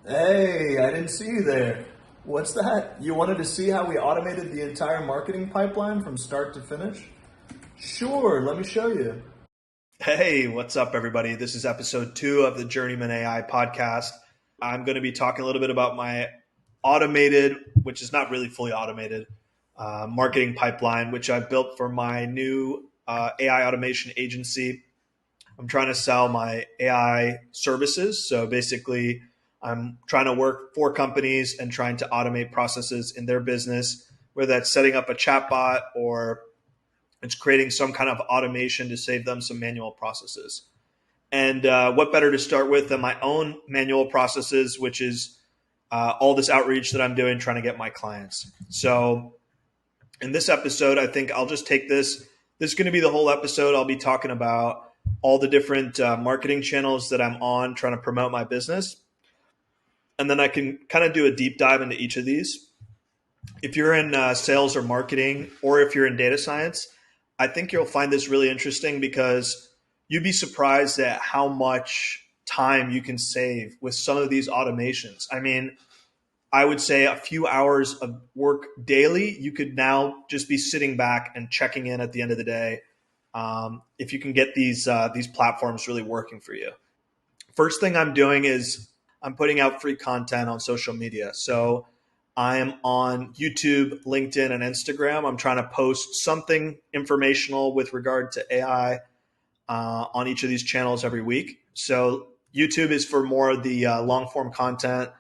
Hey, I didn't see you there. What's that? You wanted to see how we automated the entire marketing pipeline from start to finish? Sure, let me show you. Hey, what's up, everybody? This is episode 2 of the Journeyman AI podcast. I'm going to be talking a little bit about my automated, which is not really fully automated, marketing pipeline, which I built for my new AI automation agency. I'm trying to sell my AI services. So basically, I'm trying to work for companies and trying to automate processes in their business, whether that's setting up a chatbot or it's creating some kind of automation to save them some manual processes. And what better to start with than my own manual processes, which is all this outreach that I'm doing trying to get my clients. So in this episode, I think I'll just take this. This is going to be the whole episode. I'll be talking about all the different marketing channels that I'm on trying to promote my business. And then I can kind of do a deep dive into each of these. If you're in sales or marketing, or if you're in data science, I think you'll find this really interesting because you'd be surprised at how much time you can save with some of these automations. I mean, I would say a few hours of work daily, you could now just be sitting back and checking in at the end of the day if you can get these platforms really working for you. First thing I'm doing is I'm putting out free content on social media. So I am on YouTube, LinkedIn, and Instagram. I'm trying to post something informational with regard to AI on each of these channels every week. So YouTube is for more of the long form content.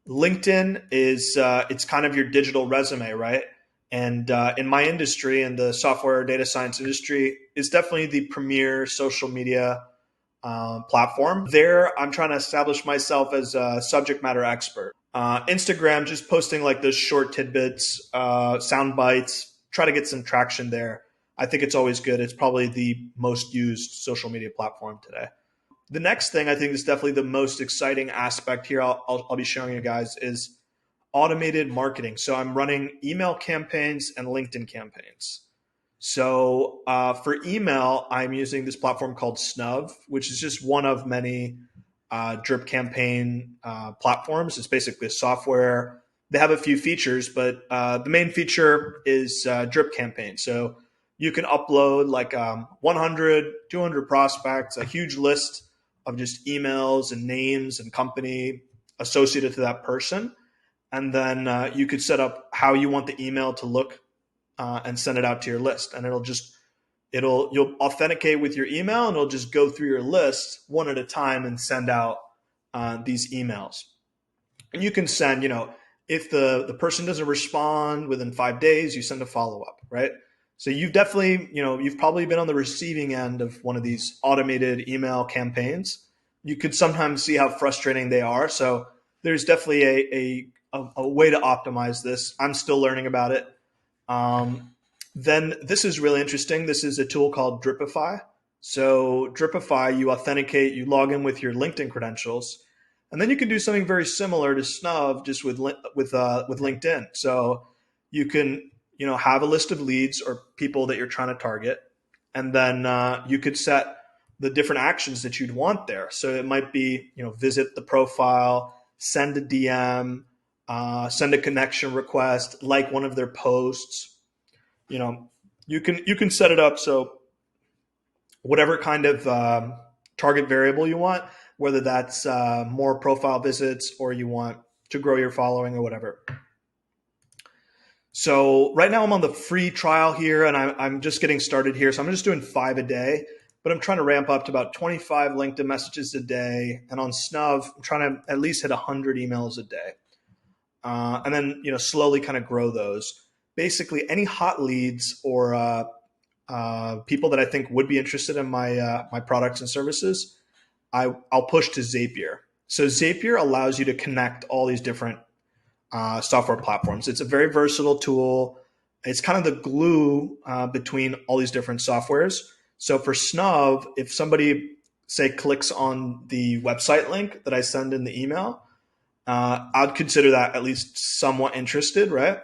LinkedIn is it's kind of your digital resume, right? And in my industry, in the software data science industry, it's definitely the premier social media platform. There, I'm trying to establish myself as a subject matter expert. Instagram, just posting like those short tidbits, sound bites, try to get some traction there. I think it's always good. It's probably the most used social media platform today. The next thing I think is definitely the most exciting aspect here I'll be showing you guys is automated marketing. So I'm running email campaigns and LinkedIn campaigns. So for email, I'm using this platform called Snub, which is just one of many drip campaign platforms. It's basically a software. They have a few features, but the main feature is drip campaign. So you can upload like 100, 200 prospects, a huge list of just emails and names and company associated to that person. And then you could set up how you want the email to look and send it out to your list. And you'll authenticate with your email and it'll just go through your list one at a time and send out these emails. And you can send, if the person doesn't respond within 5 days, you send a follow-up, right? So you've definitely, you've probably been on the receiving end of one of these automated email campaigns. You could sometimes see how frustrating they are. So there's definitely a way to optimize this. I'm still learning about it. Then this is really interesting. This is a tool called Dripify. So Dripify, you authenticate, you log in with your LinkedIn credentials, and then you can do something very similar to Snub just with LinkedIn. So you can have a list of leads or people that you're trying to target, and then you could set the different actions that you'd want there. So it might be visit the profile, send a DM, send a connection request, like one of their posts. You can set it up so whatever kind of target variable you want, whether that's more profile visits or you want to grow your following or whatever. So right now I'm on the free trial here and I'm just getting started here. So I'm just doing 5 a day, but I'm trying to ramp up to about 25 LinkedIn messages a day. And on Snub, I'm trying to at least hit 100 emails a day. And then, slowly kind of grow those. Basically any hot leads or people that I think would be interested in my products and services, I'll push to Zapier. So Zapier allows you to connect all these different software platforms. It's a very versatile tool. It's kind of the glue between all these different softwares. So for Snub, if somebody, say, clicks on the website link that I send in the email, I'd consider that at least somewhat interested, right?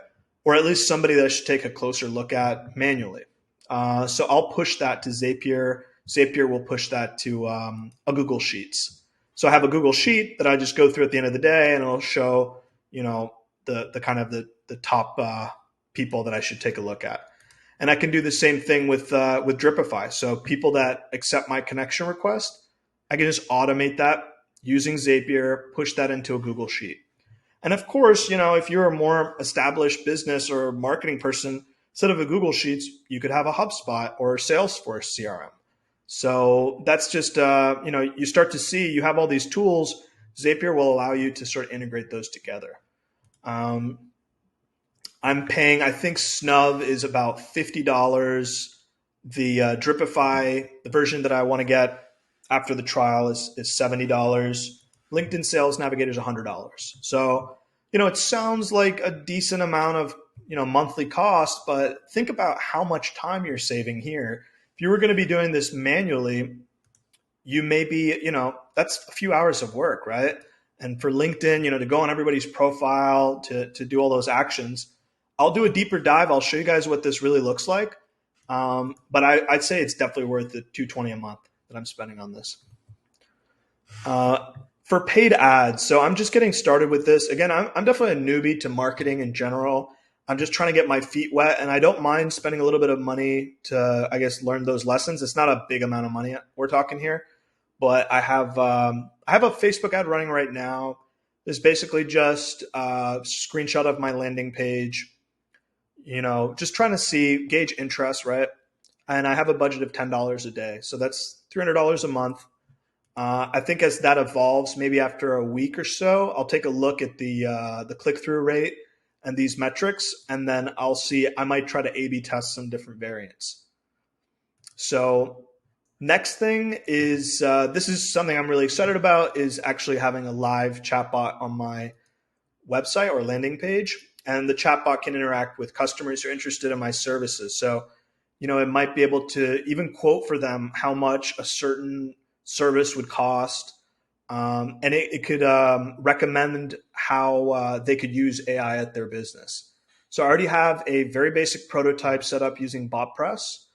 Or at least somebody that I should take a closer look at manually. So I'll push that to Zapier. Zapier will push that to a Google Sheets. So I have a Google Sheet that I just go through at the end of the day, and it'll show, the kind of the top people that I should take a look at. And I can do the same thing with Dripify. So people that accept my connection request, I can just automate that using Zapier, push that into a Google Sheet. And of course, if you're a more established business or marketing person, instead of a Google Sheets, you could have a HubSpot or Salesforce CRM. So that's just, you start to see you have all these tools. Zapier will allow you to sort of integrate those together. I'm paying, I think Snub is about $50. The Dripify, the version that I want to get after the trial is $70. LinkedIn Sales Navigator is $100. So, it sounds like a decent amount of, monthly cost, but think about how much time you're saving here. If you were going to be doing this manually, you may be, that's a few hours of work, right? And for LinkedIn, to go on everybody's profile to do all those actions, I'll do a deeper dive. I'll show you guys what this really looks like. But I'd say it's definitely worth the $220 a month that I'm spending on this. For paid ads, so I'm just getting started with this. Again, I'm definitely a newbie to marketing in general. I'm just trying to get my feet wet, and I don't mind spending a little bit of money to, I guess, learn those lessons. It's not a big amount of money we're talking here, but I have a Facebook ad running right now. It's basically just a screenshot of my landing page. Just trying to gauge interest, right? And I have a budget of $10 a day, so that's $300 a month. I think as that evolves, maybe after a week or so, I'll take a look at the click-through rate and these metrics, and then I'll see. I might try to A/B test some different variants. So next thing is this is something I'm really excited about, is actually having a live chatbot on my website or landing page, and the chatbot can interact with customers who are interested in my services. So, it might be able to even quote for them how much a certain service would cost, and it could recommend how they could use AI at their business. So I already have a very basic prototype set up using Botpress.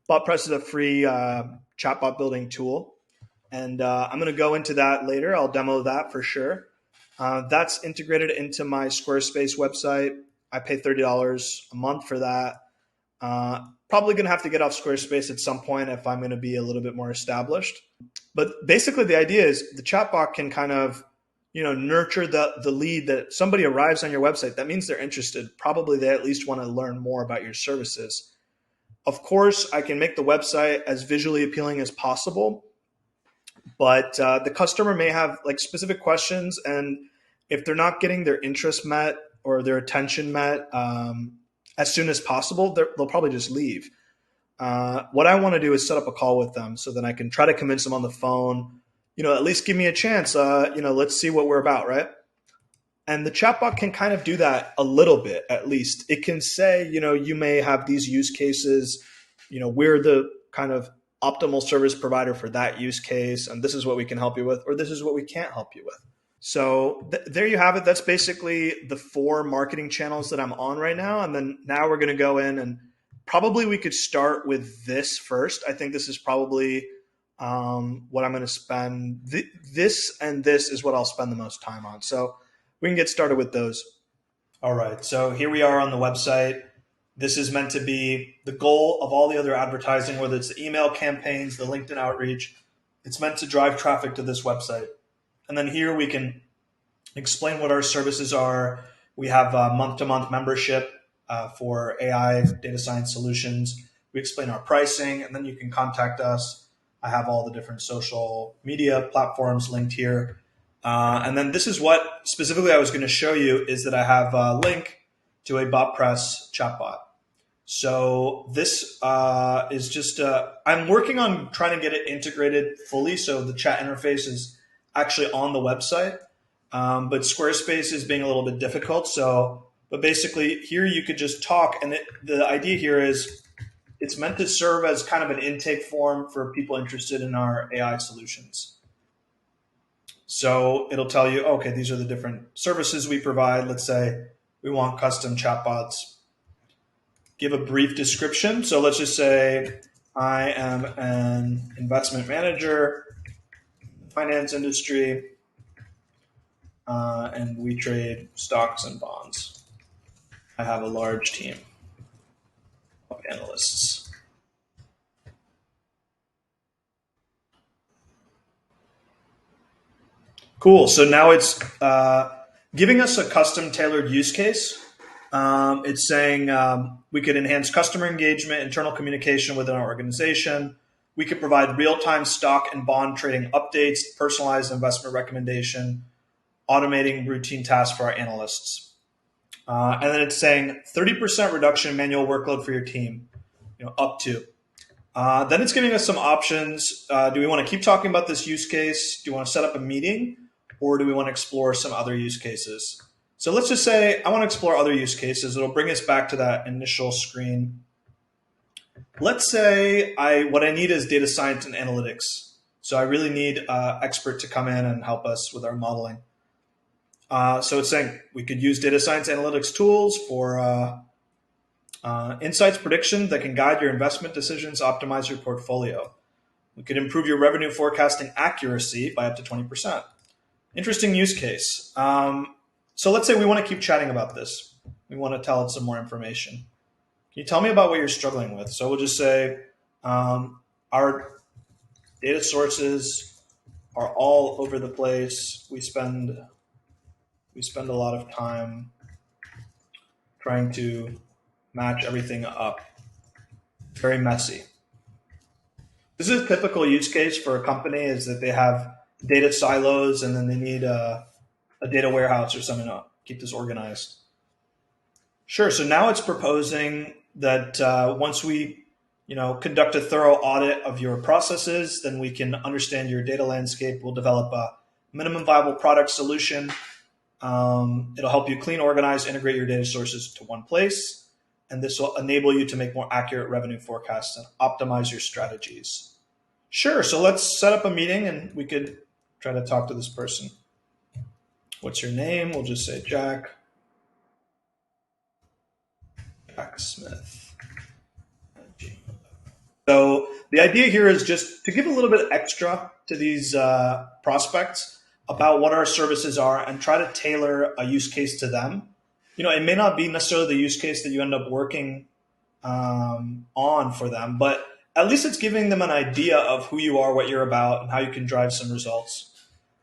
Botpress is a free chatbot building tool, and I'm going to go into that later. I'll demo that for sure. That's integrated into my Squarespace website. I pay $30 a month for that. Probably going to have to get off Squarespace at some point if I'm going to be a little bit more established. But basically the idea is the chatbot can kind of, nurture the lead that somebody arrives on your website. That means they're interested. Probably they at least want to learn more about your services. Of course, I can make the website as visually appealing as possible, but the customer may have like specific questions, and if they're not getting their interest met or their attention met as soon as possible, they'll probably just leave. What I want to do is set up a call with them so that I can try to convince them on the phone, at least give me a chance, let's see what we're about, right? And the chatbot can kind of do that a little bit, at least. It can say, you may have these use cases, we're the kind of optimal service provider for that use case, and this is what we can help you with, or this is what we can't help you with. So there you have it. That's basically the 4 marketing channels that I'm on right now. And then now we're going to go in, and probably we could start with this first. I think this is probably what I'm going to spend. This and this is what I'll spend the most time on. So we can get started with those. All right. So here we are on the website. This is meant to be the goal of all the other advertising, whether it's the email campaigns, the LinkedIn outreach. It's meant to drive traffic to this website. And then here we can explain what our services are. We have a month-to-month membership for AI data science solutions. We explain our pricing, and then you can contact us. I have all the different social media platforms linked here. And then this is what specifically I was going to show you, is that I have a link to a Botpress chatbot. So this is just, I'm working on trying to get it integrated fully so the chat interface is actually on the website. But Squarespace is being a little bit difficult. But basically here you could just talk, and the idea here is it's meant to serve as kind of an intake form for people interested in our AI solutions. So it'll tell you, okay, these are the different services we provide. Let's say we want custom chatbots. Give a brief description. So let's just say I am an investment manager finance industry, and we trade stocks and bonds. I have a large team of analysts. Cool. So now it's giving us a custom tailored use case. It's saying we could enhance customer engagement, internal communication within our organization. We could provide real time stock and bond trading updates, personalized investment recommendation, automating routine tasks for our analysts. And then it's saying 30% reduction in manual workload for your team, up to. Then it's giving us some options. Do we want to keep talking about this use case? Do you want to set up a meeting? Or do we want to explore some other use cases? So let's just say I want to explore other use cases. It'll bring us back to that initial screen. Let's say what I need is data science and analytics. So I really need an expert to come in and help us with our modeling. So it's saying we could use data science analytics tools for insights prediction that can guide your investment decisions, optimize your portfolio. We could improve your revenue forecasting accuracy by up to 20%. Interesting use case. So let's say we want to keep chatting about this. We want to tell it some more information. Can you tell me about what you're struggling with? So we'll just say our data sources are all over the place. We spend a lot of time trying to match everything up. Very messy. This is a typical use case for a company is that they have data silos and then they need a data warehouse or something to keep this organized. Sure. So now it's proposing that once we conduct a thorough audit of your processes, then we can understand your data landscape. We'll develop a minimum viable product solution. It'll help you clean, organize, integrate your data sources to one place. And this will enable you to make more accurate revenue forecasts and optimize your strategies. Sure. So let's set up a meeting and we could try to talk to this person. What's your name? We'll just say Jack Smith. So the idea here is just to give a little bit extra to these prospects about what our services are and try to tailor a use case to them. It may not be necessarily the use case that you end up working on for them, but at least it's giving them an idea of who you are, what you're about, and how you can drive some results.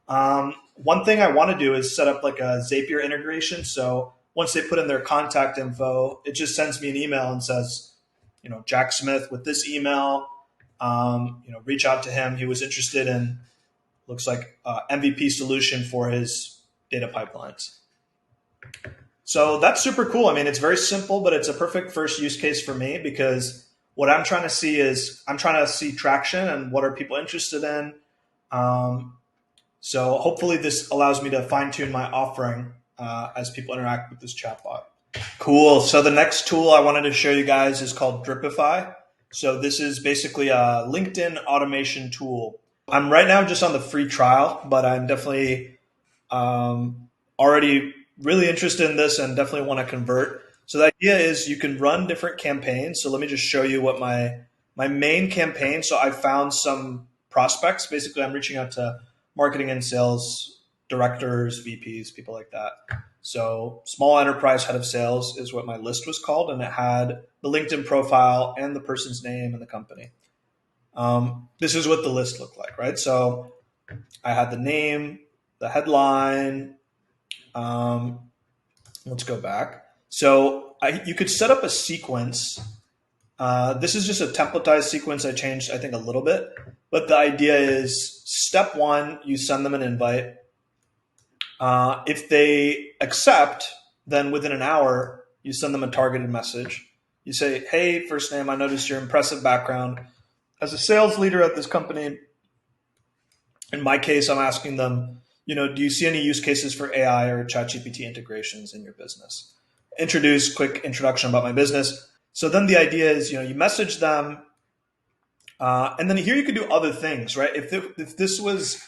One thing I want to do is set up like a Zapier integration. So once they put in their contact info, it just sends me an email and says, Jack Smith with this email, reach out to him. He was interested in, looks like MVP solution for his data pipelines. So that's super cool. I mean, it's very simple, but it's a perfect first use case for me because what I'm trying to see is I'm trying to see traction and what are people interested in. So hopefully this allows me to fine tune my offering as people interact with this chatbot. Cool. So the next tool I wanted to show you guys is called Dripify. So this is basically a LinkedIn automation tool. I'm right now just on the free trial, but I'm definitely already really interested in this and definitely want to convert. So the idea is you can run different campaigns. So let me just show you what my main campaign. So I found some prospects. Basically, I'm reaching out to marketing and sales directors, VPs, people like that. So small enterprise head of sales is what my list was called. And it had the LinkedIn profile and the person's name and the company. This is what the list looked like, right? So I had the name, the headline. Let's go back. So you could set up a sequence. This is just a templatized sequence. I changed, I think, a little bit. But the idea is step one, you send them an invite. If they accept, then within an hour, you send them a targeted message. You say, hey, first name, I noticed your impressive background. As a sales leader at this company, in my case, I'm asking them, do you see any use cases for AI or ChatGPT integrations in your business? Introduce, quick introduction about my business. So then the idea is, you message them, and then here you could do other things, right? If this was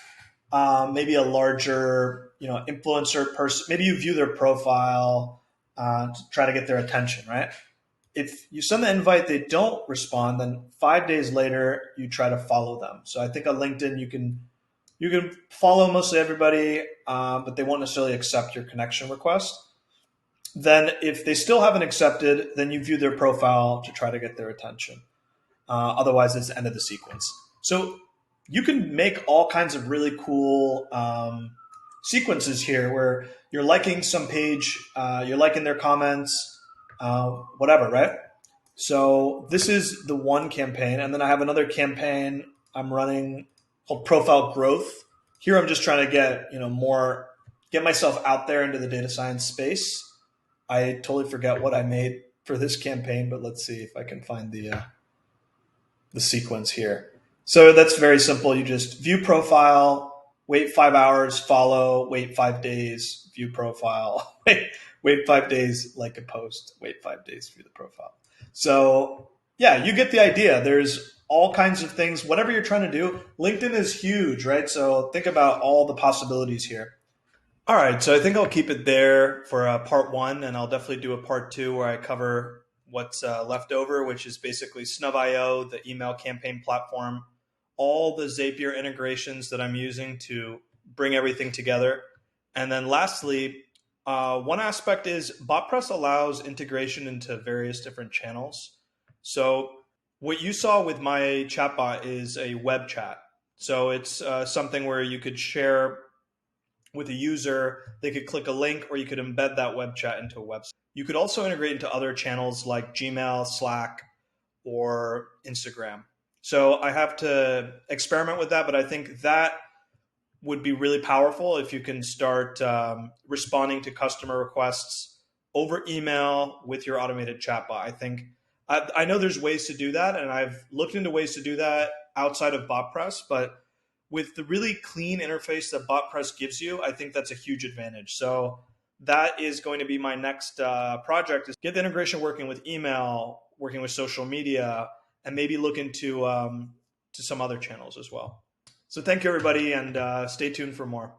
maybe a larger, influencer person, maybe you view their profile to try to get their attention, right? If you send the invite, they don't respond, then 5 days later, you try to follow them. So I think on LinkedIn, you can You can follow mostly everybody, but they won't necessarily accept your connection request. Then if they still haven't accepted, then you view their profile to try to get their attention. Otherwise, it's the end of the sequence. So you can make all kinds of really cool sequences here where you're liking some page, you're liking their comments, whatever, right? So this is the one campaign. And then I have another campaign I'm running called Profile Growth. Here I'm just trying to get, get myself out there into the data science space. I totally forget what I made for this campaign, but let's see if I can find the sequence here. So that's very simple. You just view profile, wait 5 hours, follow, wait 5 days, view profile, wait 5 days, like a post, wait 5 days, view the profile. So yeah, you get the idea. There's all kinds of things, whatever you're trying to do. LinkedIn is huge, right? So think about all the possibilities here. All right, so I think I'll keep it there for part one, and I'll definitely do a part two where I cover what's left over, which is basically Snub.io, the email campaign platform, all the Zapier integrations that I'm using to bring everything together. And then lastly, one aspect is Botpress allows integration into various different channels. So what you saw with my chatbot is a web chat. So it's something where you could share with a user, they could click a link or you could embed that web chat into a website. You could also integrate into other channels like Gmail, Slack, or Instagram. So I have to experiment with that, but I think that would be really powerful if you can start responding to customer requests over email with your automated chatbot. I think I know there's ways to do that, and I've looked into ways to do that outside of Botpress, but with the really clean interface that Botpress gives you, I think that's a huge advantage. So that is going to be my next project, is get the integration working with email, working with social media, and maybe look into to some other channels as well. So thank you, everybody, and stay tuned for more.